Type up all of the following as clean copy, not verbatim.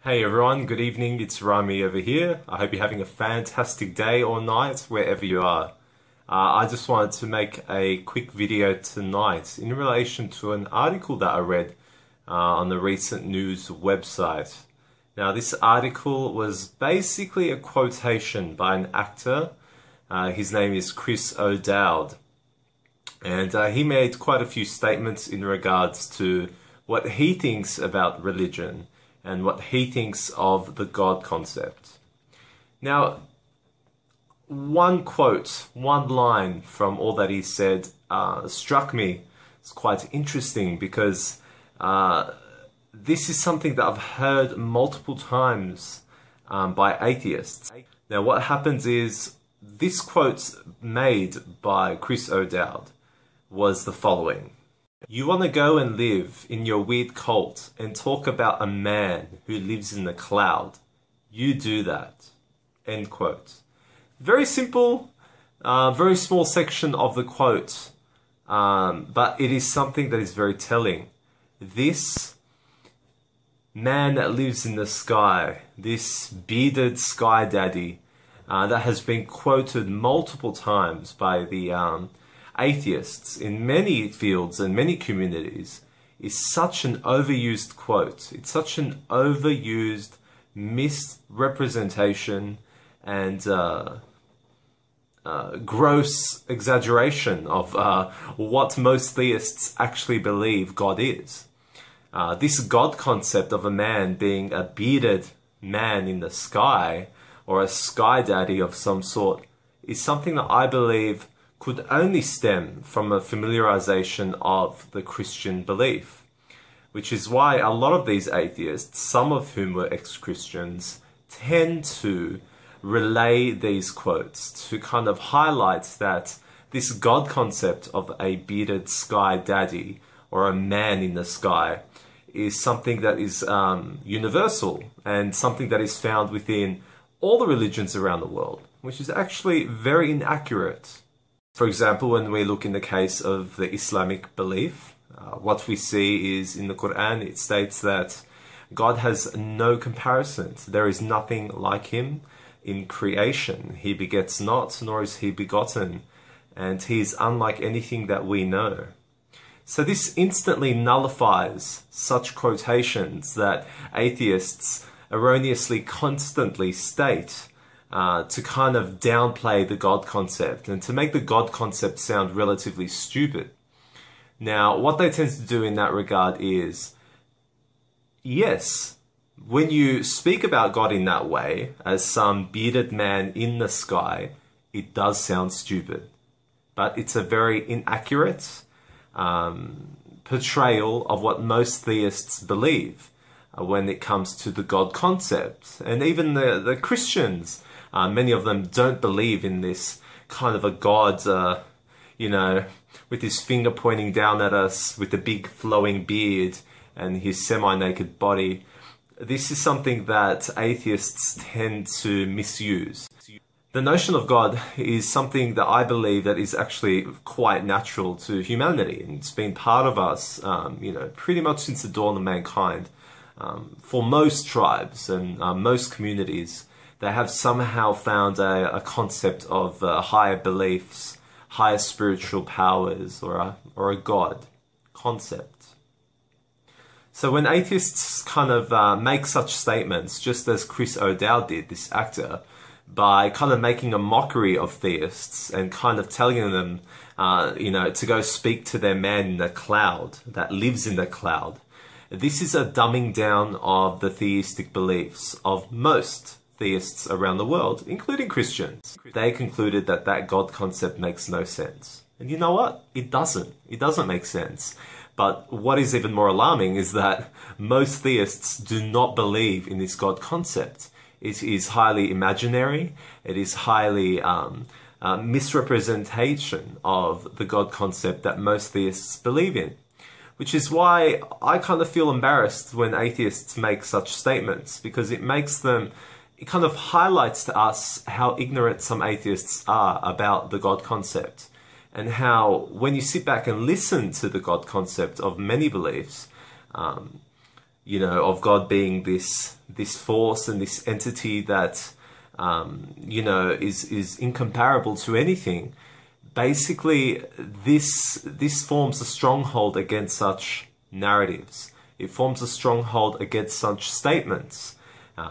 Hey everyone, good evening, it's Rami over here. I hope you're having a fantastic day or night wherever you are. I just wanted to make a quick video tonight in relation to an article that I read on the recent news website. Now this article was basically a quotation by an actor. His name is Chris O'Dowd. And he made quite a few statements in regards to what he thinks about religion and what he thinks of the God concept. Now, one quote, one line from all that he said struck me. It's quite interesting because this is something that I've heard multiple times by atheists. Now, what happens is this quote made by Chris O'Dowd was the following. You want to go and live in your weird cult and talk about a man who lives in the cloud. You do that. End quote. Very simple, very small section of the quote, but it is something that is very telling. This man that lives in the sky, this bearded sky daddy, that has been quoted multiple times by the atheists in many fields and many communities, is such an overused quote. It's such an overused misrepresentation and gross exaggeration of what most theists actually believe God is. This God concept of a man being a bearded man in the sky or a sky daddy of some sort is something that I believe could only stem from a familiarization of the Christian belief, which is why a lot of these atheists, some of whom were ex-Christians, tend to relay these quotes to kind of highlight that this God concept of a bearded sky daddy or a man in the sky is something that is universal and something that is found within all the religions around the world, which is actually very inaccurate. For example, when we look in the case of the Islamic belief, what we see is in the Quran, it states that God has no comparison. There is nothing like him in creation. He begets not, nor is he begotten, and he is unlike anything that we know. So this instantly nullifies such quotations that atheists erroneously constantly state to kind of downplay the God concept and to make the God concept sound relatively stupid. Now, what they tend to do in that regard is, yes, when you speak about God in that way, as some bearded man in the sky, it does sound stupid. But it's a very inaccurate portrayal of what most theists believe when it comes to the God concept. And even the Christians, many of them don't believe in this kind of a God, you know, with his finger pointing down at us with a big flowing beard and his semi-naked body. This is something that atheists tend to misuse. The notion of God is something that I believe that is actually quite natural to humanity, and it's been part of us, you know, pretty much since the dawn of mankind. For most tribes and most communities, they have somehow found a concept of higher beliefs, higher spiritual powers, or a God concept. So when atheists kind of make such statements, just as Chris O'Dowd did, this actor, by kind of making a mockery of theists and kind of telling them, you know, to go speak to their man in the cloud that lives in the cloud, this is a dumbing down of the theistic beliefs of most theists around the world, including Christians. They concluded that that God concept makes no sense. And you know what? It doesn't. It doesn't make sense. But what is even more alarming is that most theists do not believe in this God concept. It is highly imaginary. It is highly misrepresentation of the God concept that most theists believe in. Which is why I kind of feel embarrassed when atheists make such statements, because it makes them, it kind of highlights to us how ignorant some atheists are about the God concept, and how when you sit back and listen to the God concept of many beliefs, you know, of God being this this force and this entity that, you know, is incomparable to anything. Basically, this forms a stronghold against such narratives. It forms a stronghold against such statements,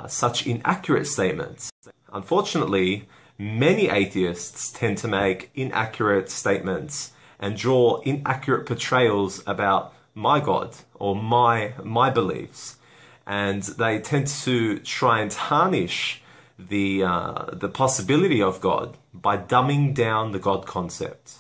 such inaccurate statements. Unfortunately, many atheists tend to make inaccurate statements and draw inaccurate portrayals about my God or my beliefs, and they tend to try and tarnish the possibility of God by dumbing down the God concept.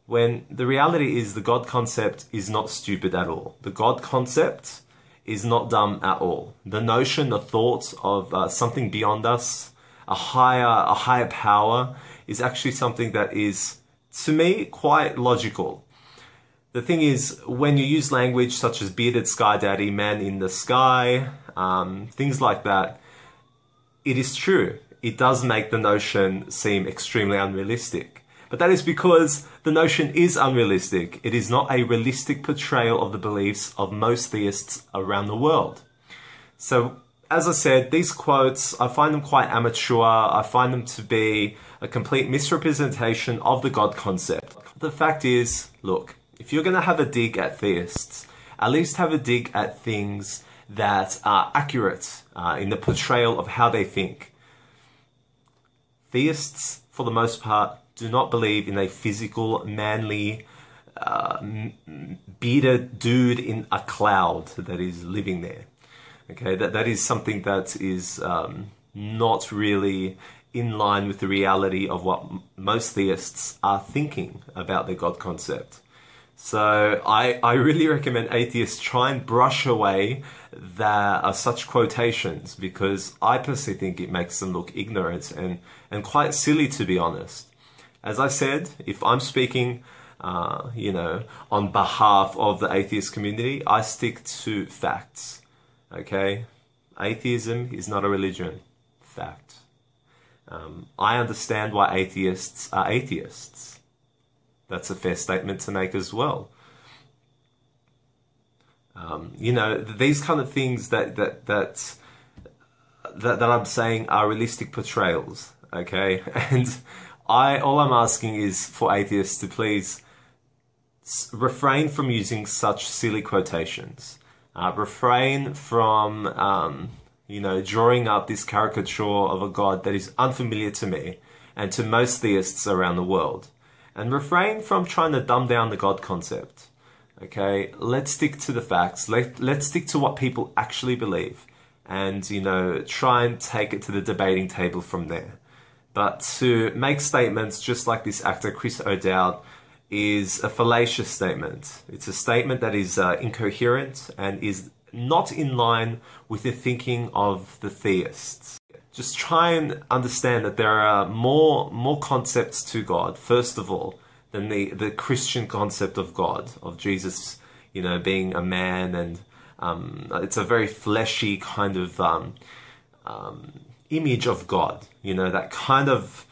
When the reality is the God concept is not stupid at all. The God concept is not dumb at all. The notion, the thought of something beyond us, a higher power, is actually something that is, to me, quite logical. The thing is, when you use language such as bearded sky daddy, man in the sky, things like that, it is true. It does make the notion seem extremely unrealistic. But that is because the notion is unrealistic. It is not a realistic portrayal of the beliefs of most theists around the world. So, as I said, these quotes, I find them quite amateur. I find them to be a complete misrepresentation of the God concept. The fact is, look, if you're going to have a dig at theists, at least have a dig at things that are accurate in the portrayal of how they think. Theists, for the most part, do not believe in a physical, manly, bearded dude in a cloud that is living there. Okay, that is something that is not really in line with the reality of what most theists are thinking about their God concept. So I really recommend atheists try and brush away such quotations, because I personally think it makes them look ignorant and quite silly, to be honest. As I said, if I'm speaking, you know, on behalf of the atheist community, I stick to facts. Okay? Atheism is not a religion. Fact. I understand why atheists are atheists. That's a fair statement to make as well. You know, these kind of things that I'm saying are realistic portrayals. Okay? And all I'm asking is for atheists to please refrain from using such silly quotations. Refrain from, you know, drawing up this caricature of a God that is unfamiliar to me and to most theists around the world. And refrain from trying to dumb down the God concept. Okay, let's stick to the facts. Let's stick to what people actually believe. And, you know, try and take it to the debating table from there. But to make statements just like this actor, Chris O'Dowd, is a fallacious statement. It's a statement that is incoherent and is not in line with the thinking of the theists. Just try and understand that there are more concepts to God, first of all, than the Christian concept of God, of Jesus, you know, being a man, and it's a very fleshy kind of image of God, you know, that kind of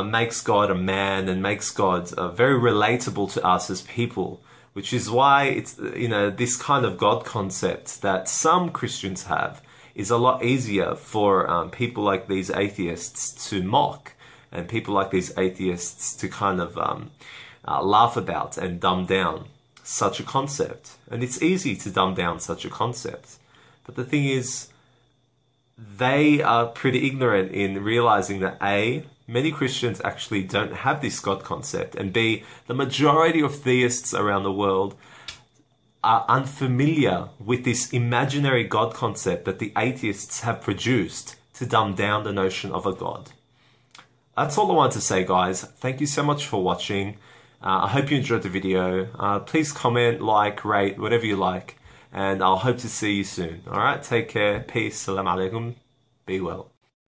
makes God a man and makes God very relatable to us as people, which is why it's, you know, this kind of God concept that some Christians have is a lot easier for people like these atheists to mock, and people like these atheists to kind of laugh about and dumb down such a concept. And it's easy to dumb down such a concept. But the thing is, they are pretty ignorant in realizing that A, many Christians actually don't have this God concept, and B, the majority of theists around the world are unfamiliar with this imaginary God concept that the atheists have produced to dumb down the notion of a God. That's all I want to say, guys. Thank you so much for watching. I hope you enjoyed the video. Please comment, like, rate, whatever you like. And I'll hope to see you soon. Alright, take care. Peace. Salam alaikum. Be well.